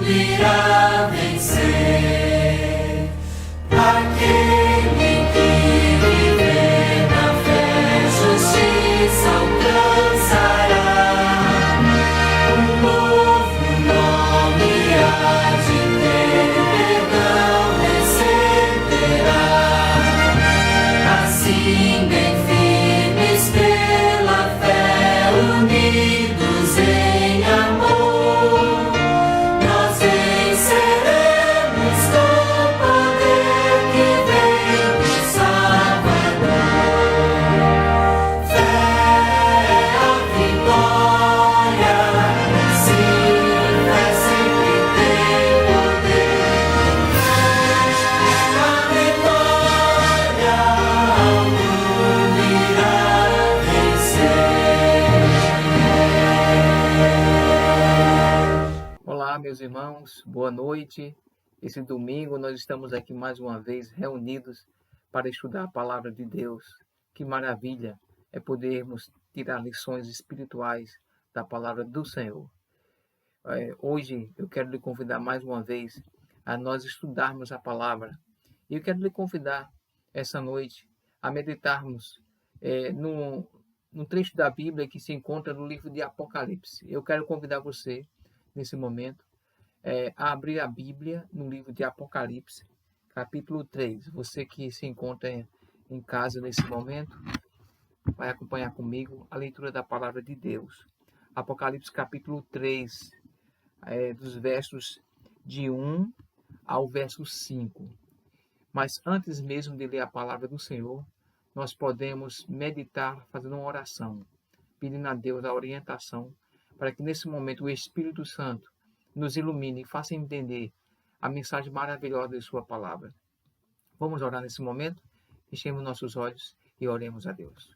irá vencer. Aquele que viver na fé, justiça alcançará. Um novo nome há de ter, perdão receberá. Assim, bem firmes pela fé, unidos em amor, nós venceremos com o poder que vem do Salvador. Fé é a vitória, sim, fé sempre tem poder. Fé é a vitória, ao mundo irá vencer. Olá, meus irmãos, boa noite. Esse domingo nós estamos aqui mais uma vez reunidos para estudar a palavra de Deus. Que maravilha é podermos tirar lições espirituais da palavra do Senhor. Hoje eu quero lhe convidar mais uma vez a nós estudarmos a palavra. E eu quero lhe convidar essa noite a meditarmos num trecho da Bíblia que se encontra no livro de Apocalipse. Eu quero convidar você, nesse momento, a abrir a Bíblia no livro de Apocalipse, capítulo 3. Você que se encontra em casa nesse momento, vai acompanhar comigo a leitura da palavra de Deus. Apocalipse, capítulo 3, dos versos de 1 ao verso 5. Mas antes mesmo de ler a palavra do Senhor, nós podemos meditar fazendo uma oração, pedindo a Deus a orientação, para que nesse momento o Espírito Santo nos ilumine e faça entender a mensagem maravilhosa de sua palavra. Vamos orar nesse momento? Fechemos nossos olhos e oremos a Deus.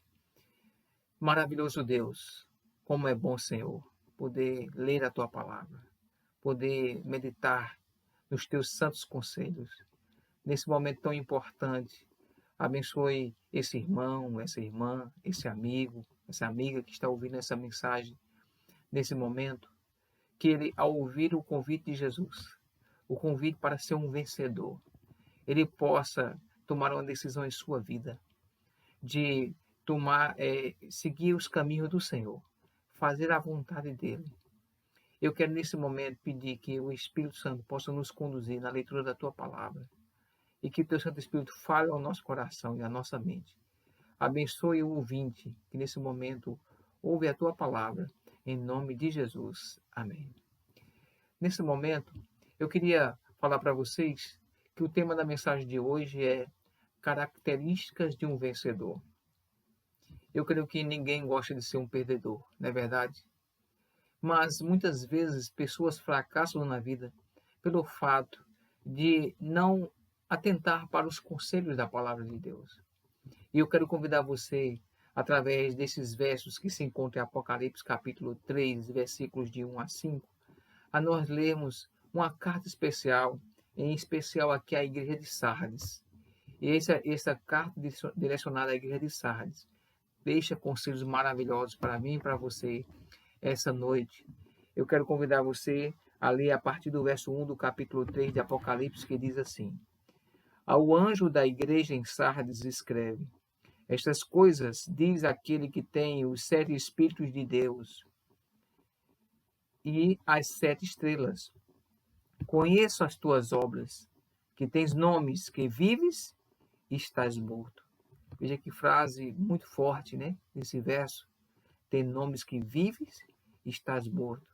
Maravilhoso Deus, como é bom, Senhor, poder ler a tua palavra, poder meditar nos teus santos conselhos. Nesse momento tão importante, abençoe esse irmão, essa irmã, esse amigo, essa amiga que está ouvindo essa mensagem nesse momento, que ele, ao ouvir o convite de Jesus, o convite para ser um vencedor, ele possa tomar uma decisão em sua vida, de seguir os caminhos do Senhor, fazer a vontade dele. Eu quero nesse momento pedir que o Espírito Santo possa nos conduzir na leitura da tua palavra e que o teu Santo Espírito fale ao nosso coração e à nossa mente. Abençoe o ouvinte que nesse momento ouve a tua palavra, em nome de Jesus. Amém. Nesse momento, eu queria falar para vocês que o tema da mensagem de hoje é características de um vencedor. Eu creio que ninguém gosta de ser um perdedor, não é verdade? Mas muitas vezes pessoas fracassam na vida pelo fato de não atentar para os conselhos da palavra de Deus. E eu quero convidar você, através desses versos que se encontram em Apocalipse capítulo 3, versículos de 1 a 5, a nós lermos uma carta especial, em especial aqui à igreja de Sardes. E essa carta direcionada à igreja de Sardes deixa conselhos maravilhosos para mim e para você essa noite. Eu quero convidar você a ler a partir do verso 1 do capítulo 3 de Apocalipse, que diz assim: Ao anjo da igreja em Sardes escreve: Estas coisas diz aquele que tem os 7 Espíritos de Deus e as 7 estrelas. Conheço as tuas obras, que tens nomes, que vives e estás morto. Veja que frase muito forte, né? Nesse verso. Tem nomes que vives e estás morto.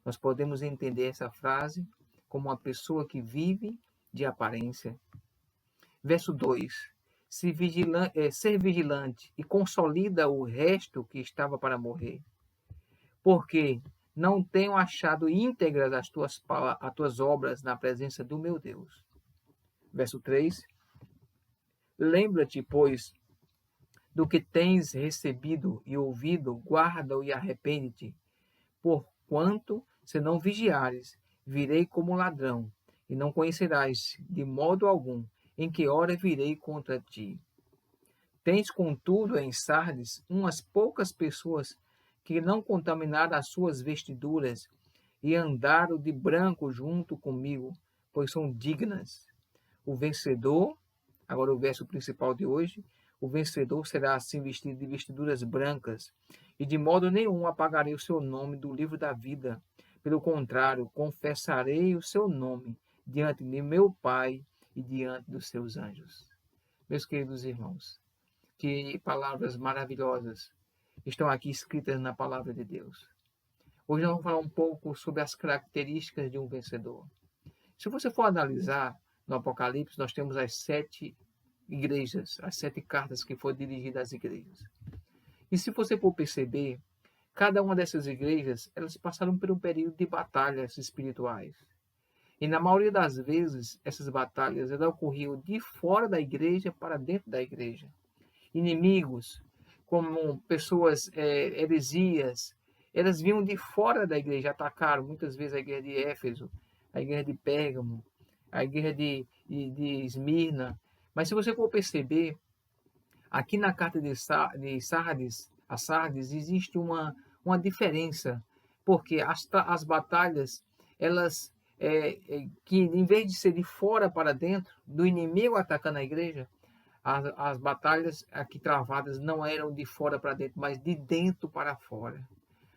Nós podemos entender essa frase como uma pessoa que vive de aparência. Verso 2. Ser vigilante e consolida o resto que estava para morrer. Porque não tenho achado íntegras as tuas obras na presença do meu Deus. Verso 3. Lembra-te, pois, do que tens recebido e ouvido, guarda-o e arrepende-te. Porquanto, se não vigiares, virei como ladrão, e não conhecerás de modo algum em que hora virei contra ti. Tens, contudo, em Sardes umas poucas pessoas que não contaminaram as suas vestiduras e andaram de branco junto comigo, pois são dignas. O vencedor, agora o verso principal de hoje, o vencedor será assim vestido de vestiduras brancas, e de modo nenhum apagarei o seu nome do livro da vida. Pelo contrário, confessarei o seu nome diante de meu Pai e diante dos seus anjos. Meus queridos irmãos, que palavras maravilhosas estão aqui escritas na palavra de Deus. Hoje nós vamos falar um pouco sobre as características de um vencedor. Se você for analisar no Apocalipse, nós temos as 7 igrejas, as 7 cartas que foram dirigidas às igrejas. E se você for perceber, cada uma dessas igrejas, elas passaram por um período de batalhas espirituais. E na maioria das vezes, essas batalhas elas ocorriam de fora da igreja para dentro da igreja. Inimigos, como pessoas heresias, elas vinham de fora da igreja, atacaram muitas vezes a igreja de Éfeso, a igreja de Pérgamo, a igreja de Esmirna. Mas se você for perceber, aqui na carta de Sardes, a Sardes, existe uma diferença, porque as batalhas, elas, que em vez de ser de fora para dentro, do inimigo atacando a igreja, as batalhas aqui travadas não eram de fora para dentro, mas de dentro para fora.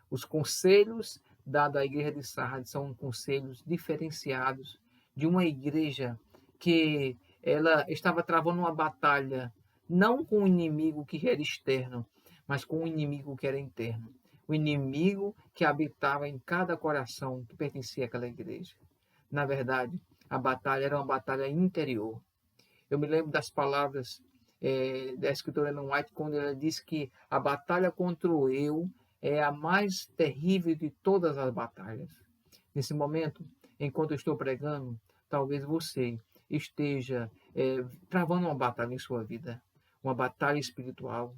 Os conselhos dados à igreja de Sardes são conselhos diferenciados de uma igreja que ela estava travando uma batalha não com o inimigo que era externo, mas com o inimigo que era interno. O inimigo que habitava em cada coração que pertencia àquela igreja. Na verdade, a batalha era uma batalha interior. Eu me lembro das palavras da escritora Ellen White, quando ela diz que a batalha contra o eu é a mais terrível de todas as batalhas. Nesse momento, enquanto eu estou pregando, talvez você esteja travando uma batalha em sua vida, uma batalha espiritual,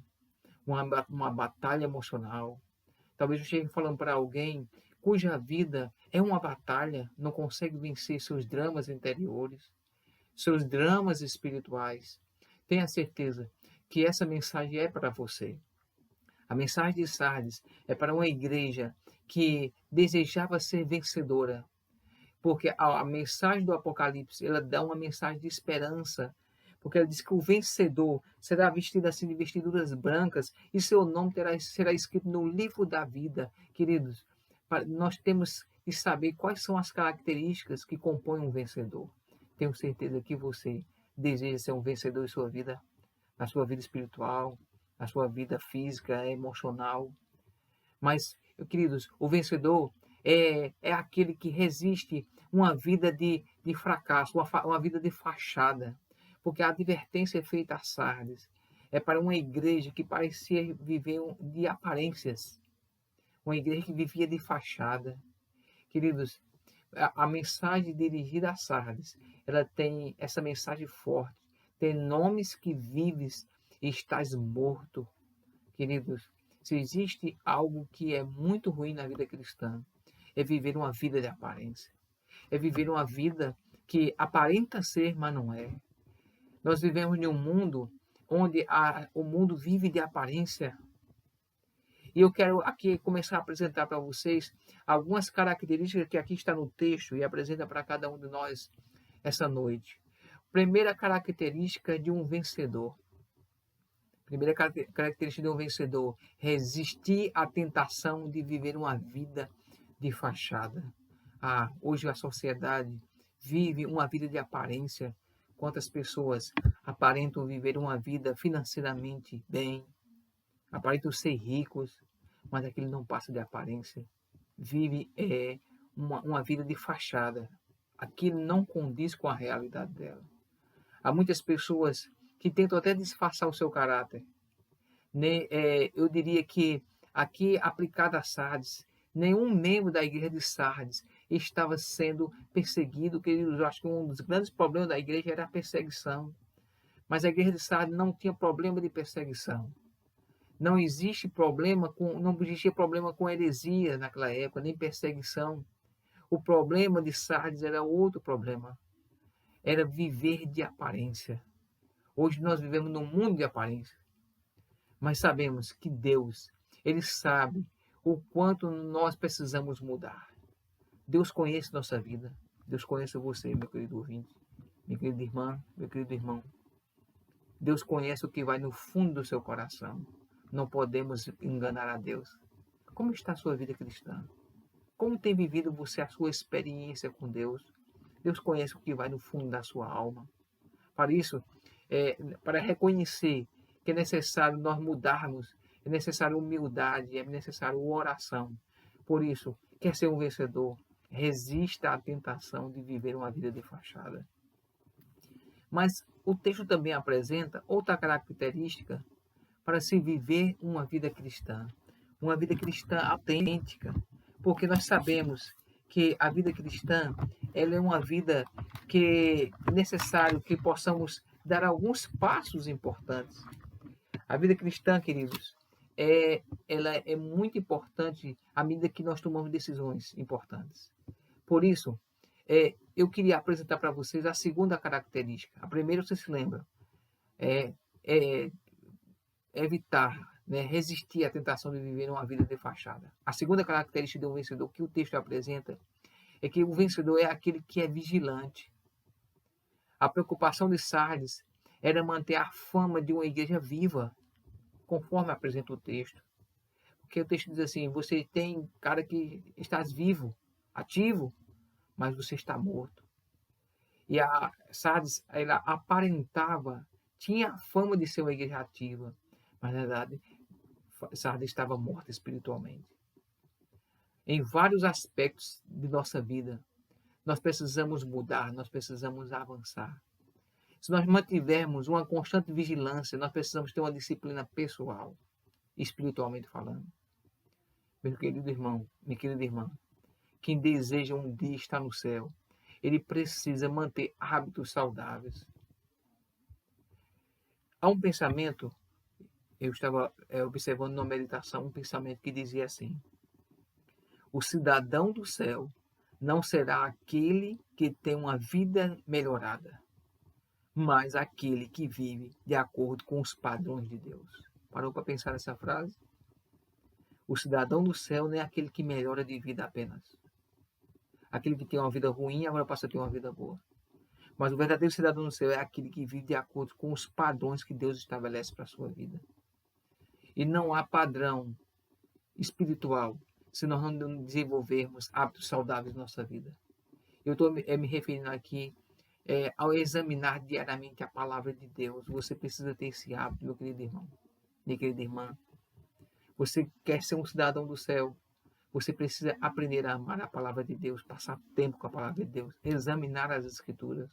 uma batalha emocional. Talvez você esteja falando para alguém cuja vida é uma batalha, não consegue vencer seus dramas interiores, seus dramas espirituais. Tenha certeza que essa mensagem é para você. A mensagem de Sardes é para uma igreja que desejava ser vencedora, porque a mensagem do Apocalipse ela dá uma mensagem de esperança, porque ela diz que o vencedor será vestido assim de vestiduras brancas e seu nome será escrito no livro da vida. Queridos, nós temos que saber quais são as características que compõem um vencedor. Tenho certeza que você deseja ser um vencedor em sua vida, na sua vida espiritual, na sua vida física, emocional. Mas, queridos, o vencedor é aquele que resiste uma vida de fracasso, uma vida de fachada. Porque a advertência feita a Sardes é para uma igreja que parecia viver de aparências. Uma igreja que vivia de fachada. Queridos, a mensagem dirigida a Sardes, ela tem essa mensagem forte. Tem nomes que vives e estás morto. Queridos, se existe algo que é muito ruim na vida cristã, é viver uma vida de aparência. É viver uma vida que aparenta ser, mas não é. Nós vivemos em um mundo onde o mundo vive de aparência. E eu quero aqui começar a apresentar para vocês algumas características que aqui está no texto e apresenta para cada um de nós essa noite. Primeira característica de um vencedor. Primeira característica de um vencedor: resistir à tentação de viver uma vida de fachada. Hoje a sociedade vive uma vida de aparência. Quantas pessoas aparentam viver uma vida financeiramente bem, aparentam ser ricos, mas aquilo não passa de aparência. Vive uma vida de fachada. Aquilo não condiz com a realidade dela. Há muitas pessoas que tentam até disfarçar o seu caráter. Eu diria que aqui, aplicado a Sardes, nenhum membro da igreja de Sardes estava sendo perseguido. Eu acho que um dos grandes problemas da igreja era a perseguição. Mas a igreja de Sardes não tinha problema de perseguição. Não existia problema com heresia naquela época, nem perseguição. O problema de Sardes era outro problema. Era viver de aparência. Hoje nós vivemos num mundo de aparência. Mas sabemos que Deus, Ele sabe o quanto nós precisamos mudar. Deus conhece nossa vida. Deus conhece você, meu querido ouvinte, minha querida irmã, meu querido irmão. Deus conhece o que vai no fundo do seu coração. Não podemos enganar a Deus. Como está a sua vida cristã? Como tem vivido você a sua experiência com Deus? Deus conhece o que vai no fundo da sua alma. Para isso, para reconhecer que é necessário nós mudarmos, é necessário humildade, é necessário oração. Por isso, quer ser um vencedor, resista à tentação de viver uma vida de fachada. Mas o texto também apresenta outra característica para se viver uma vida cristã autêntica, porque nós sabemos que a vida cristã ela é uma vida que é necessário que possamos dar alguns passos importantes. A vida cristã, queridos, ela é muito importante à medida que nós tomamos decisões importantes. Por isso, eu queria apresentar para vocês a segunda característica. A primeira, vocês se lembram, é evitar, né, resistir à tentação de viver uma vida de fachada. A segunda característica de um vencedor que o texto apresenta é que o vencedor é aquele que é vigilante. A preocupação de Sardes era manter a fama de uma igreja viva, conforme apresenta o texto. Porque o texto diz assim, você tem cara que estás vivo, ativo, mas você está morto. E a Sardes, ela aparentava, tinha a fama de ser uma igreja ativa, mas na verdade Sardes estava morta espiritualmente. Em vários aspectos de nossa vida, nós precisamos mudar, nós precisamos avançar. Se nós mantivermos uma constante vigilância, nós precisamos ter uma disciplina pessoal, espiritualmente falando. Meu querido irmão, minha querida irmã, quem deseja um dia estar no céu, ele precisa manter hábitos saudáveis. Há um pensamento, eu estava observando numa meditação, um pensamento que dizia assim: o cidadão do céu não será aquele que tem uma vida melhorada, mas aquele que vive de acordo com os padrões de Deus. Parou para pensar nessa frase? O cidadão do céu não é aquele que melhora de vida apenas. Aquele que tem uma vida ruim agora passa a ter uma vida boa. Mas o verdadeiro cidadão do céu é aquele que vive de acordo com os padrões que Deus estabelece para a sua vida. E não há padrão espiritual se nós não desenvolvermos hábitos saudáveis na nossa vida. Eu estou me referindo aqui ao examinar diariamente a palavra de Deus. Você precisa ter esse hábito, meu querido irmão, minha querida irmã. Você quer ser um cidadão do céu, você precisa aprender a amar a palavra de Deus, passar tempo com a palavra de Deus, examinar as Escrituras.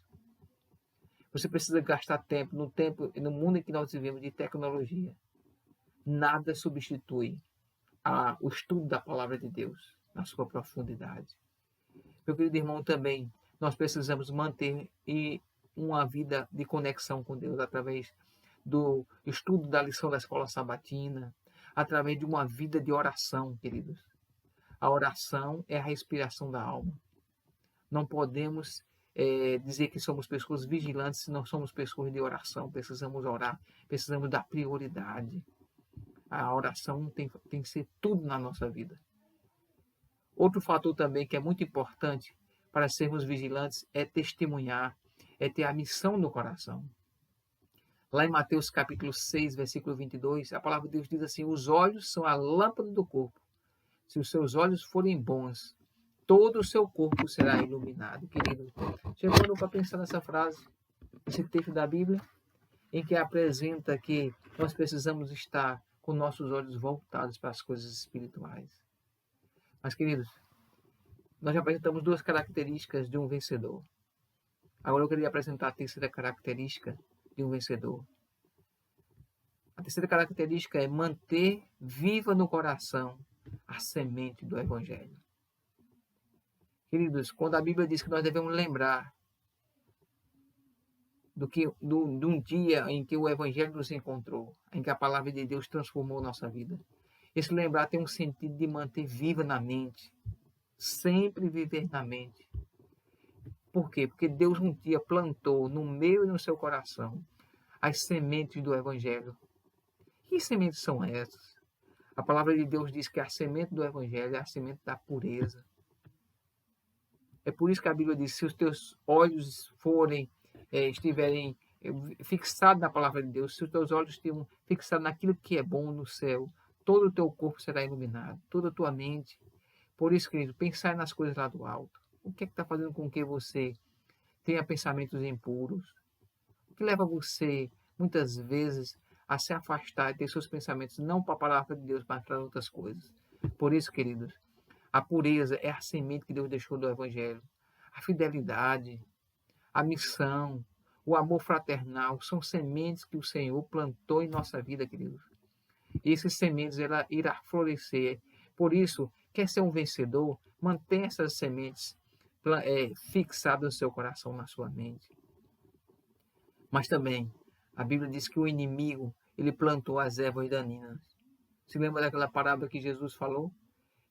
Você precisa gastar tempo no mundo em que nós vivemos de tecnologia. Nada substitui o estudo da palavra de Deus na sua profundidade. Meu querido irmão, também nós precisamos manter uma vida de conexão com Deus através do estudo da lição da escola sabatina, através de uma vida de oração, queridos. A oração é a respiração da alma. Não podemos dizer que somos pessoas vigilantes se não somos pessoas de oração. Precisamos orar, precisamos dar prioridade. A oração tem que ser tudo na nossa vida. Outro fator também que é muito importante para sermos vigilantes é testemunhar, é ter a missão no coração. Lá em Mateus capítulo 6, versículo 22, a palavra de Deus diz assim: os olhos são a lâmpada do corpo. Se os seus olhos forem bons, todo o seu corpo será iluminado. Querido, já parou para pensar nessa frase, esse texto da Bíblia, em que apresenta que nós precisamos estar com nossos olhos voltados para as coisas espirituais. Mas, queridos, nós já apresentamos duas características de um vencedor. Agora eu queria apresentar a terceira característica de um vencedor. A terceira característica é manter viva no coração a semente do Evangelho. Queridos, quando a Bíblia diz que nós devemos lembrar de um dia em que o Evangelho nos encontrou, em que a palavra de Deus transformou nossa vida, esse lembrar tem um sentido de manter viva na mente, sempre viver na mente. Por quê? Porque Deus um dia plantou no meu e no seu coração as sementes do Evangelho. Que sementes são essas? A palavra de Deus diz que a semente do Evangelho é a semente da pureza. É por isso que a Bíblia diz: se os teus olhos estiverem fixados na palavra de Deus, se os teus olhos estiverem fixados naquilo que é bom no céu, todo o teu corpo será iluminado, toda a tua mente. Por isso, querido, pensar nas coisas lá do alto. O que é que está fazendo com que você tenha pensamentos impuros? O que leva você, muitas vezes, a se afastar e ter seus pensamentos não para a palavra de Deus, mas para outras coisas? Por isso, queridos, a pureza é a semente que Deus deixou do Evangelho. A fidelidade, a missão, o amor fraternal são sementes que o Senhor plantou em nossa vida, queridos. E essas sementes ela irá florescer. Por isso, quer ser um vencedor, mantenha essas sementes fixadas no seu coração, na sua mente. Mas também, a Bíblia diz que o inimigo, ele plantou as ervas daninhas. Se lembra daquela parábola que Jesus falou?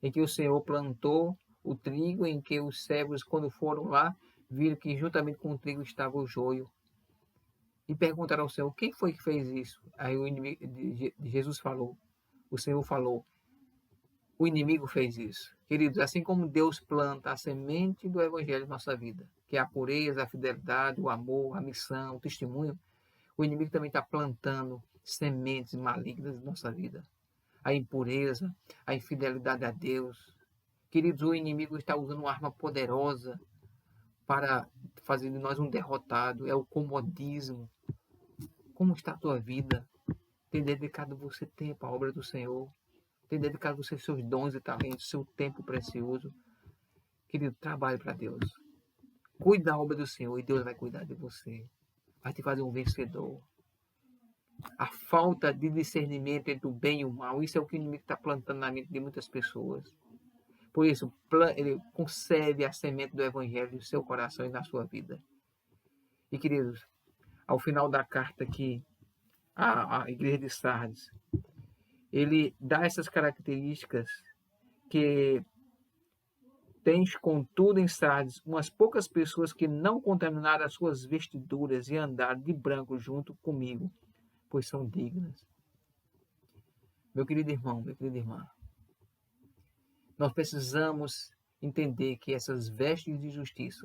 Em que o Senhor plantou o trigo, em que os servos, quando foram lá, viram que juntamente com o trigo estava o joio. E perguntaram ao Senhor: quem foi que fez isso? Aí o inimigo, Jesus falou, o Senhor falou: o inimigo fez isso. Queridos, assim como Deus planta a semente do Evangelho em nossa vida, que é a pureza, a fidelidade, o amor, a missão, o testemunho, o inimigo também está plantando sementes malignas em nossa vida. A impureza, a infidelidade a Deus. Queridos, o inimigo está usando uma arma poderosa para fazer de nós um derrotado. É o comodismo. Como está a tua vida? Tem dedicado você tempo à obra do Senhor? Tem dedicado você seus dons e talentos, seu tempo precioso? Querido, trabalhe para Deus. Cuide da obra do Senhor e Deus vai cuidar de você. Vai te fazer um vencedor. A falta de discernimento entre o bem e o mal, isso é o que o inimigo está plantando na mente de muitas pessoas. Por isso, ele concede a semente do Evangelho no seu coração e na sua vida. E, queridos, ao final da carta aqui, à igreja de Sardes, ele dá essas características que tens, contudo, em Sardes, umas poucas pessoas que não contaminaram as suas vestiduras e andaram de branco junto comigo, pois são dignas. Meu querido irmão, minha querida irmã, nós precisamos entender que essas vestes de justiça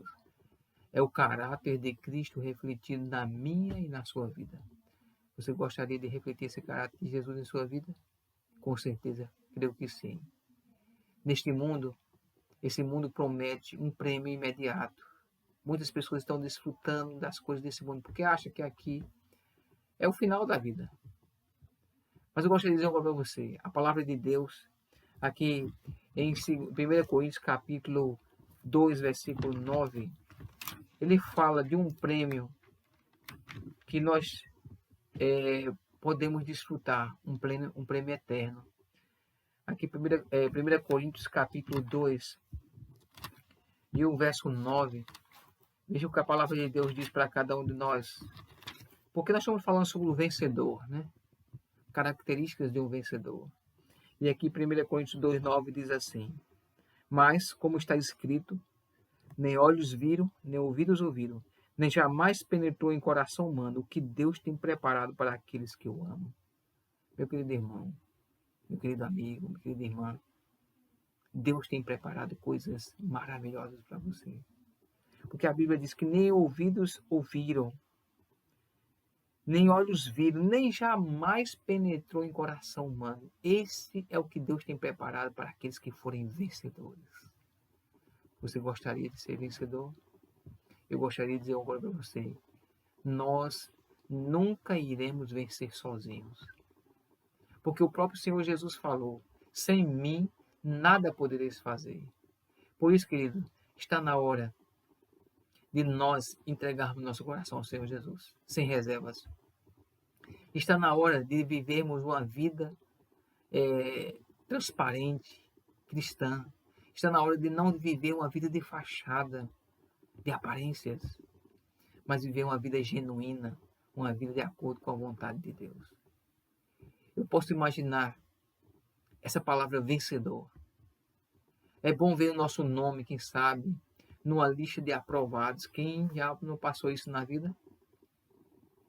é o caráter de Cristo refletido na minha e na sua vida. Você gostaria de refletir esse caráter de Jesus em sua vida? Com certeza, creio que sim. Neste mundo, esse mundo promete um prêmio imediato. Muitas pessoas estão desfrutando das coisas desse mundo porque acham que aqui é o final da vida. Mas eu gostaria de dizer algo para você. A palavra de Deus, aqui em 1 Coríntios capítulo 2, versículo 9, ele fala de um prêmio que nós podemos desfrutar, um prêmio eterno. Aqui 1 Coríntios capítulo 2 e o verso 9, veja o que a palavra de Deus diz para cada um de nós. Porque nós estamos falando sobre o vencedor, né? Características de um vencedor. E aqui 1 Coríntios 2,9 diz assim: mas, como está escrito, nem olhos viram, nem ouvidos ouviram, nem jamais penetrou em coração humano o que Deus tem preparado para aqueles que o amam. Meu querido irmão, meu querido amigo, minha querida irmã, Deus tem preparado coisas maravilhosas para você. Porque a Bíblia diz que nem ouvidos ouviram, nem olhos viram, nem jamais penetrou em coração humano. Esse é o que Deus tem preparado para aqueles que forem vencedores. Você gostaria de ser vencedor? Eu gostaria de dizer agora para você: nós nunca iremos vencer sozinhos. Porque o próprio Senhor Jesus falou: sem mim nada podereis fazer. Por isso, querido, está na hora de nós entregarmos nosso coração ao Senhor Jesus, sem reservas. Está na hora de vivermos uma vida transparente, cristã. Está na hora de não viver uma vida de fachada, de aparências, mas viver uma vida genuína, uma vida de acordo com a vontade de Deus. Eu posso imaginar essa palavra vencedor. É bom ver o nosso nome, quem sabe, numa lista de aprovados. Quem já não passou isso na vida?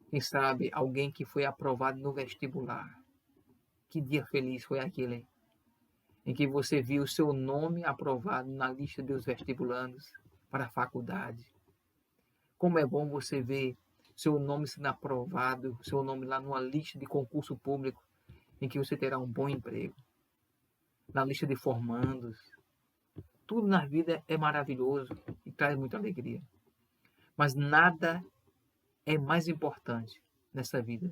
Quem sabe alguém que foi aprovado no vestibular. Que dia feliz foi aquele em que você viu o seu nome aprovado na lista dos vestibulandos. para a faculdade. Como é bom você ver seu nome sendo aprovado, seu nome lá numa lista de concurso público, em que você terá um bom emprego. Na lista de formandos. Tudo na vida é maravilhoso e traz muita alegria. Mas nada é mais importante nessa vida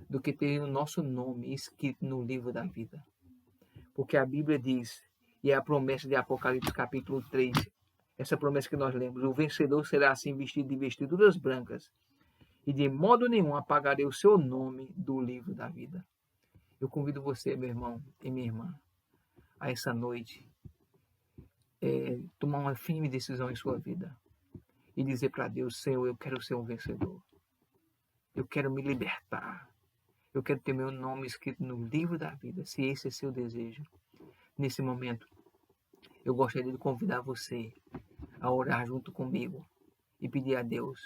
do que ter o nosso nome escrito no livro da vida. Porque a Bíblia diz, e é a promessa de Apocalipse capítulo 3, essa promessa que nós lemos, o vencedor será assim vestido de vestiduras brancas, e de modo nenhum apagarei o seu nome do livro da vida. Eu convido você, meu irmão e minha irmã, a essa noite, tomar uma firme decisão em sua vida e dizer para Deus: Senhor, eu quero ser um vencedor. Eu quero me libertar. Eu quero ter meu nome escrito no livro da vida, se esse é seu desejo. Nesse momento, eu gostaria de convidar você a orar junto comigo e pedir a Deus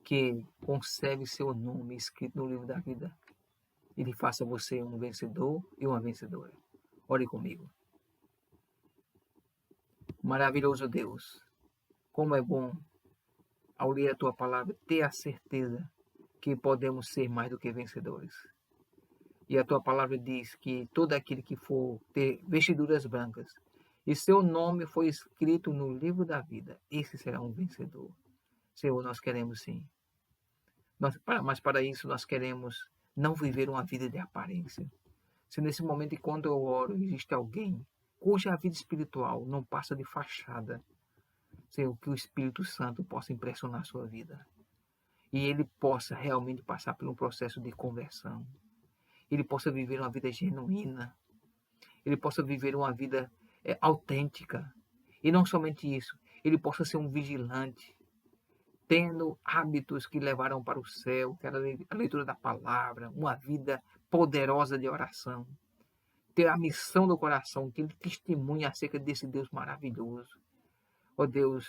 que conserve seu nome escrito no livro da vida. Ele faça você um vencedor e uma vencedora. Ore comigo. Maravilhoso Deus, como é bom, ao ler a Tua palavra, ter a certeza que podemos ser mais do que vencedores. E a Tua palavra diz que todo aquele que for ter vestiduras brancas e seu nome foi escrito no livro da vida, esse será um vencedor. Senhor, nós queremos sim. Mas para isso nós queremos não viver uma vida de aparência. Se nesse momento, enquanto eu oro, existe alguém cuja vida espiritual não passa de fachada, Senhor, que o Espírito Santo possa impressionar a sua vida. E ele possa realmente passar por um processo de conversão. Ele possa viver uma vida genuína. Ele possa viver uma vida autêntica. E não somente isso, ele possa ser um vigilante, tendo hábitos que levarão para o céu, que era a leitura da palavra, uma vida poderosa de oração. Ter a missão do coração, que ele testemunhe acerca desse Deus maravilhoso. Ó Deus,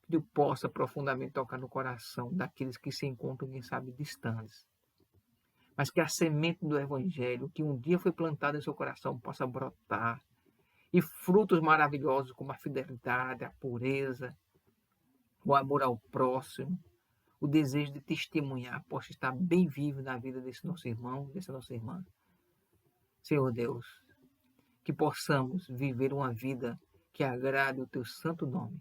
que Deus possa profundamente tocar no coração daqueles que se encontram, quem sabe, distantes. Mas que a semente do Evangelho, que um dia foi plantada em seu coração, possa brotar. E frutos maravilhosos como a fidelidade, a pureza, o amor ao próximo, o desejo de testemunhar, possa estar bem vivo na vida desse nosso irmão, dessa nossa irmã. Senhor Deus, que possamos viver uma vida que agrade o Teu santo nome.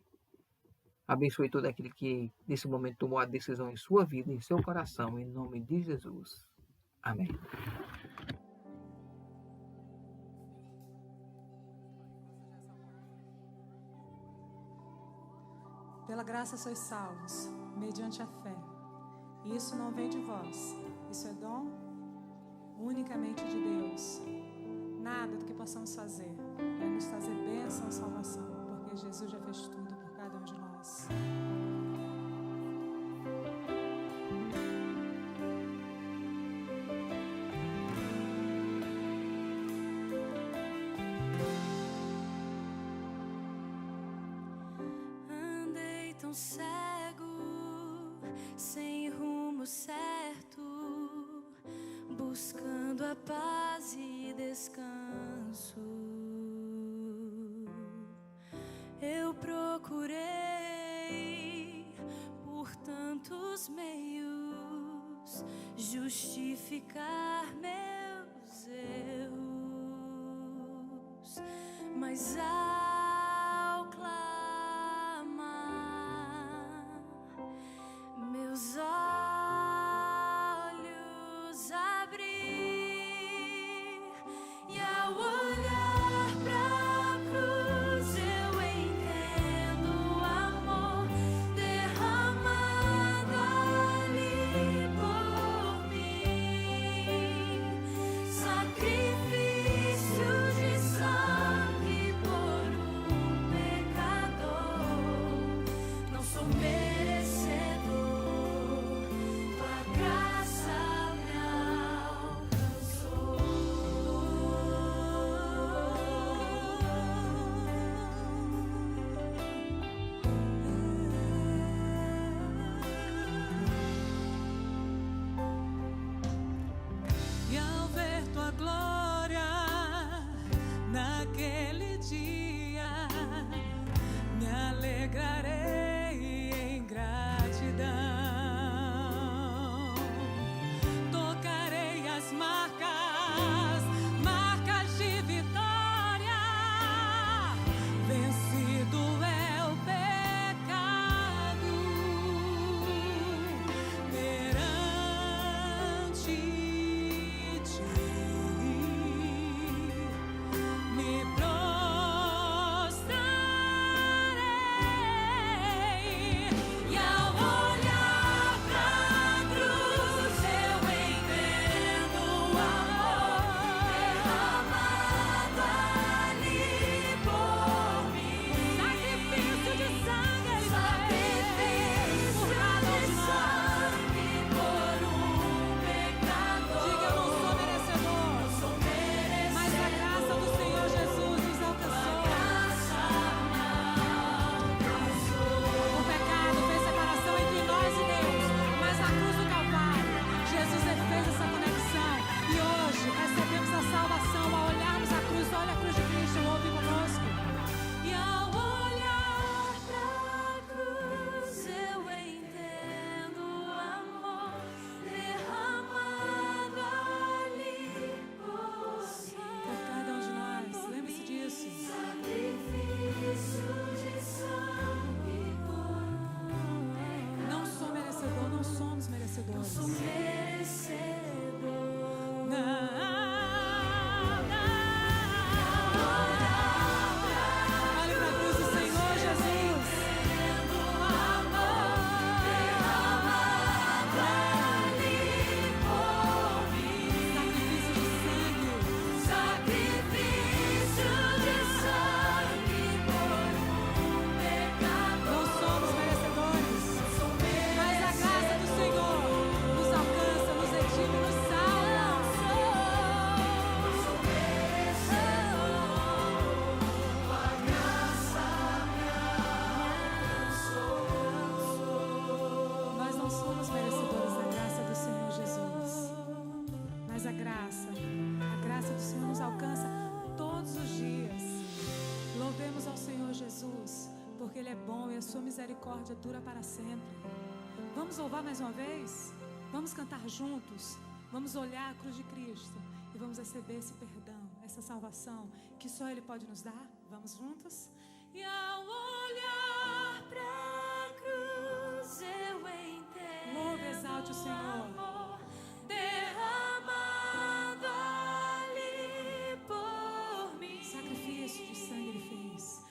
Abençoe todo aquele que nesse momento tomou a decisão em sua vida, em seu coração, em nome de Jesus. Amém. Pela graça sois salvos, mediante a fé. E isso não vem de vós, isso é dom unicamente de Deus. Nada do que possamos fazer é nos trazer bênção e salvação, porque Jesus já fez tudo por cada um de nós. Andei tão cego, sem rumo certo, buscando a paz e descanso. Eu procurei por tantos meios justificar meus erros, mas ao clamar, meus olhos abri, e ao olhar pra cruz eu entendo o amor derramado ali por mim, sacrifício de sangue por um merecedores. sou merecedor. Não. Olhe para a cruz do Senhor Jesus. Sacrifício de sangue por pecador. Não somos merecedores, mas a graça do Senhor nos alcança, nos redime, nos salva. Sou merecedor. A graça me alcançou. Nós não somos merecedores da graça do Senhor Jesus, mas a graça do Senhor nos alcança todos os dias. Louvemos ao Senhor Jesus, porque Ele é bom e a sua misericórdia dura para sempre. Vamos louvar mais uma vez? Vamos cantar juntos? Vamos olhar a cruz de Cristo e vamos receber esse perdão, essa salvação que só Ele pode nos dar? Vamos juntos? E ao olhar pra cruz eu entendo Louve, exalte o Senhor. amor derramado ali por mim. Sacrifício de sangue Ele fez.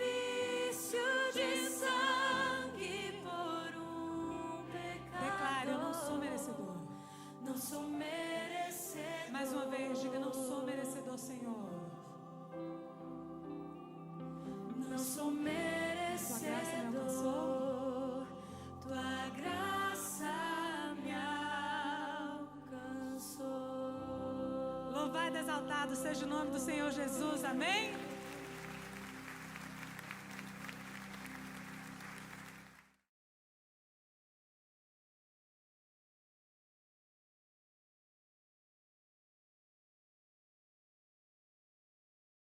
Sacrifício de sangue por pecador. Declare, eu não sou merecedor. Não sou merecedor. Mais uma vez, diga, não sou merecedor, Senhor. Não sou Tua graça me merecedor. alcançou. Tua graça me alcançou. Louvado e exaltado seja o nome do Senhor Jesus, amém?